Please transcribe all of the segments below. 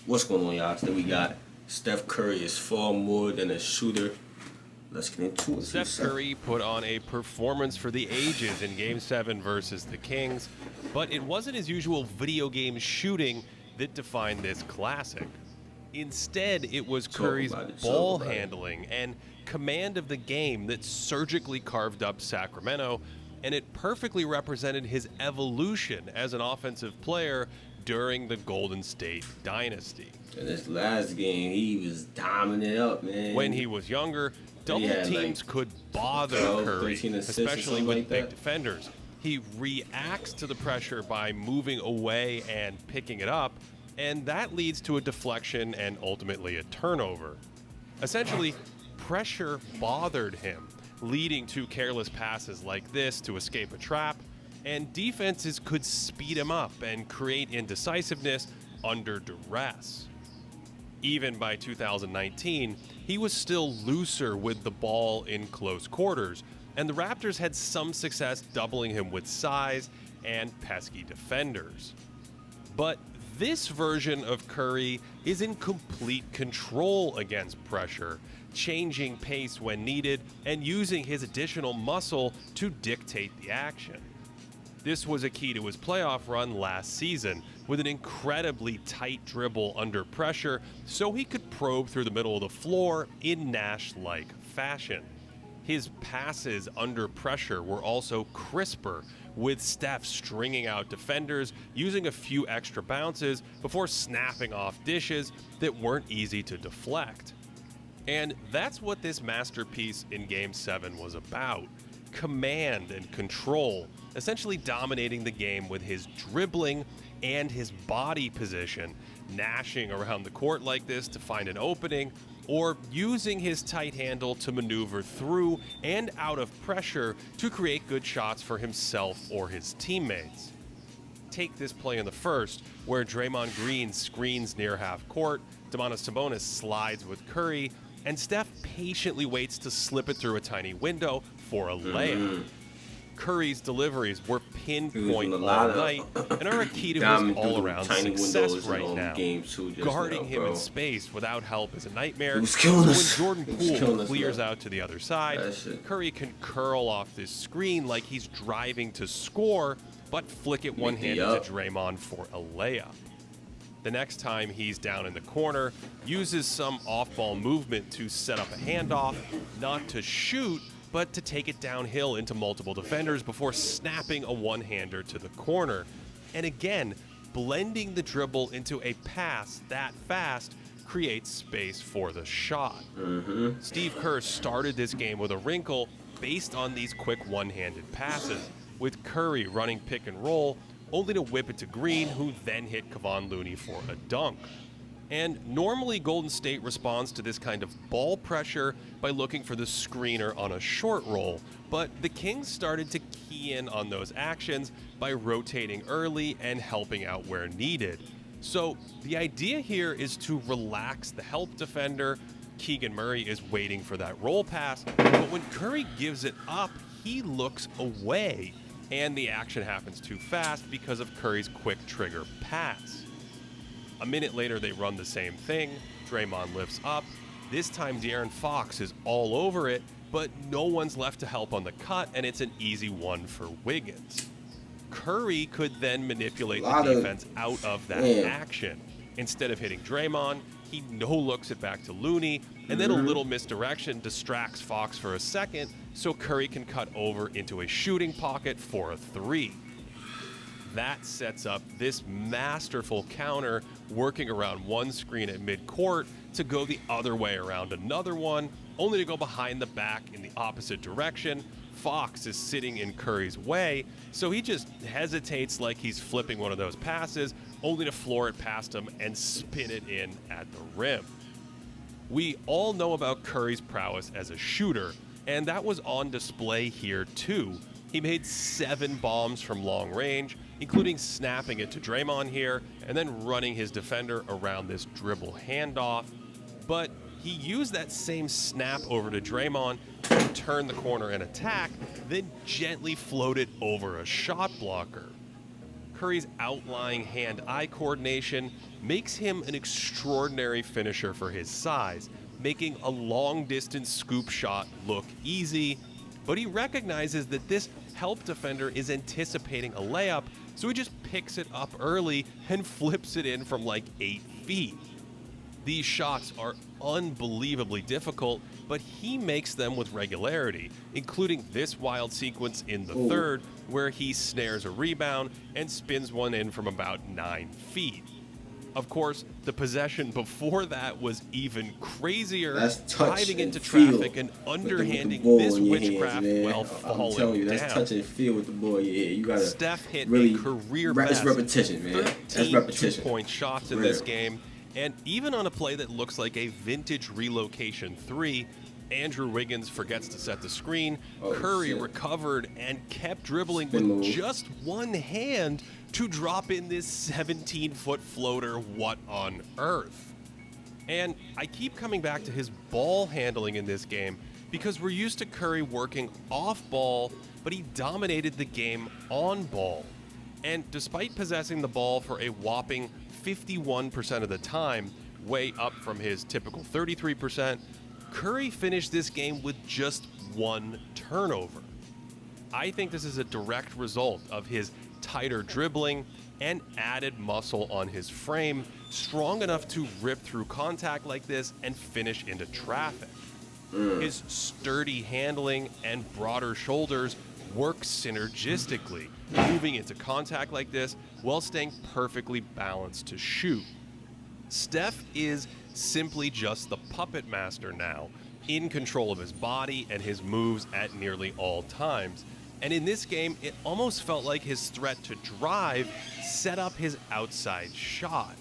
What's going on, y'all? Today we got Steph Curry is far more than a shooter. Let's get into it. Steph Curry put on a performance for the ages in Game 7 versus the Kings, but it wasn't his usual video game shooting that defined this classic. Instead, it was Curry's ball handling and command of the game that surgically carved up Sacramento, and it perfectly represented his evolution as an offensive player during the Golden State dynasty. In this last game, he was timing it up, man. When he was younger, double teams could bother Curry, especially with big defenders. He reacts to the pressure by moving away and picking it up, and that leads to a deflection and ultimately a turnover. Essentially, pressure bothered him, leading to careless passes like this to escape a trap, and defenses could speed him up and create indecisiveness under duress. Even by 2019, he was still looser with the ball in close quarters, and the Raptors had some success doubling him with size and pesky defenders. But this version of Curry is in complete control against pressure, changing pace when needed and using his additional muscle to dictate the action. This was a key to his playoff run last season, with an incredibly tight dribble under pressure so he could probe through the middle of the floor in Nash-like fashion. His passes under pressure were also crisper, with Steph stringing out defenders, using a few extra bounces before snapping off dishes that weren't easy to deflect. And that's what this masterpiece in Game 7 was about. Command and control, essentially dominating the game with his dribbling and his body position, gnashing around the court like this to find an opening, or using his tight handle to maneuver through and out of pressure to create good shots for himself or his teammates. Take this play in the first, where Draymond Green screens near half court, Domantas Sabonis slides with Curry, and Steph patiently waits to slip it through a tiny window for a layup. Curry's deliveries were pinpoint all night and are a key to his all-around success right now. Guarding him in space without help is a nightmare, so when Jordan Poole clears out to the other side, Curry can curl off this screen like he's driving to score, but flick it one-handed to Draymond for a layup. The next time he's down in the corner, uses some off-ball movement to set up a handoff, not to shoot, but to take it downhill into multiple defenders before snapping a one-hander to the corner. And again, blending the dribble into a pass that fast creates space for the shot. Steve Kerr started this game with a wrinkle based on these quick one-handed passes, with Curry running pick and roll, only to whip it to Green, who then hit Kevon Looney for a dunk. And normally Golden State responds to this kind of ball pressure by looking for the screener on a short roll, but the Kings started to key in on those actions by rotating early and helping out where needed. So the idea here is to relax the help defender. Keegan Murray is waiting for that roll pass, but when Curry gives it up, he looks away, and the action happens too fast because of Curry's quick trigger pass. A minute later, they run the same thing. Draymond lifts up. This time, De'Aaron Fox is all over it, but no one's left to help on the cut, and it's an easy one for Wiggins. Curry could then manipulate the defense out of that action. Instead of hitting Draymond, he no-looks it back to Looney, and then a little misdirection distracts Fox for a second, so Curry can cut over into a shooting pocket for a three. That sets up this masterful counter, working around one screen at midcourt to go the other way around another one, only to go behind the back in the opposite direction. Fox is sitting in Curry's way, so he just hesitates like he's flipping one of those passes, only to floor it past him and spin it in at the rim. We all know about Curry's prowess as a shooter, and that was on display here too. He made 7 bombs from long range, including snapping it to Draymond here and then running his defender around this dribble handoff. But he used that same snap over to Draymond to turn the corner and attack, then gently float it over a shot blocker. Curry's outlying hand-eye coordination makes him an extraordinary finisher for his size, making a long-distance scoop shot look easy, but he recognizes that this help defender is anticipating a layup, so he just picks it up early and flips it in from like 8 feet. These shots are unbelievably difficult, but he makes them with regularity, including this wild sequence in the third where he snares a rebound and spins one in from about 9 feet. Of course, the possession before that was even crazier, diving into traffic and underhanding this witchcraft while falling telling you, that's down. touch and feel with the ball. Yeah, you gotta. Steph hit really, a career that's best repetition, man. That's repetition. 2-point shots in this game, and even on a play that looks like a vintage relocation 3, Andrew Wiggins forgets to set the screen. Curry recovered and kept dribbling with just one hand to drop in this 17-foot floater. What on earth? And I keep coming back to his ball handling in this game because we're used to Curry working off ball, but he dominated the game on ball. And despite possessing the ball for a whopping 51% of the time, way up from his typical 33%, Curry finished this game with just one turnover. I think this is a direct result of his tighter dribbling and added muscle on his frame, strong enough to rip through contact like this and finish into traffic. His sturdy handling and broader shoulders work synergistically, moving into contact like this while staying perfectly balanced to shoot. Steph is simply just the puppet master now, in control of his body and his moves at nearly all times. And in this game, it almost felt like his threat to drive set up his outside shot.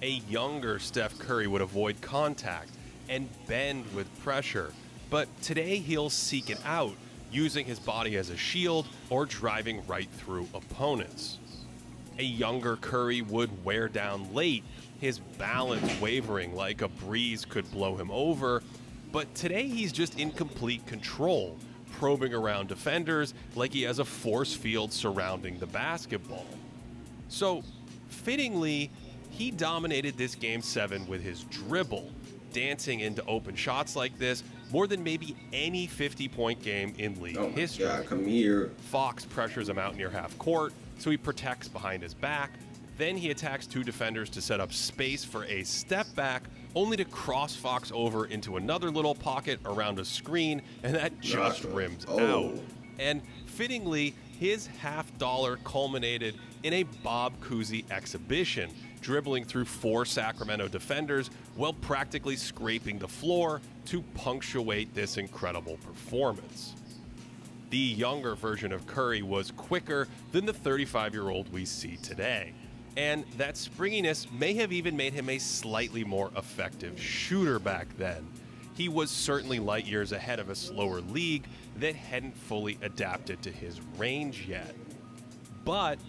A younger Steph Curry would avoid contact and bend with pressure, but today he'll seek it out, using his body as a shield or driving right through opponents. A younger Curry would wear down late, his balance wavering like a breeze could blow him over, but today he's just in complete control, probing around defenders like he has a force field surrounding the basketball. So, fittingly, he dominated this Game 7 with his dribble, dancing into open shots like this more than maybe any 50-point game in league history. God, come here. Fox pressures him out near half court, so he protects behind his back. Then he attacks 2 defenders to set up space for a step back, only to cross Fox over into another little pocket around a screen, and that just rims out. And fittingly, his half-dollar culminated in a Bob Cousy exhibition, dribbling through 4 Sacramento defenders while practically scraping the floor to punctuate this incredible performance. The younger version of Curry was quicker than the 35-year-old we see today, and that springiness may have even made him a slightly more effective shooter back then. He was certainly light years ahead of a slower league that hadn't fully adapted to his range yet. But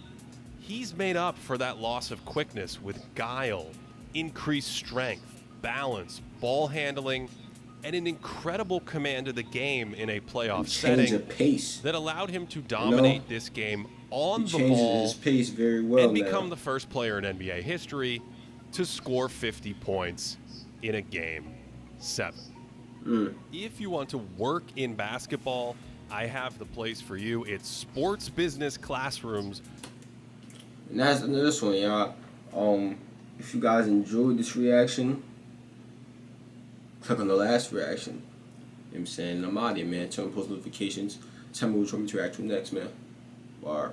he's made up for that loss of quickness with guile, increased strength, balance, ball handling, and an incredible command of the game in a playoff setting that allowed him to dominate this game on the ball his pace very well and become the first player in NBA history to score 50 points in a Game 7. If you want to work in basketball, I have the place for you. It's Sports Business Classrooms. And that's this one, y'all. If you guys enjoyed this reaction, click on the last reaction. You know what I'm saying? I'm out of here, man. Turn on post notifications. Tell me what you want me to react to next, man. Bar.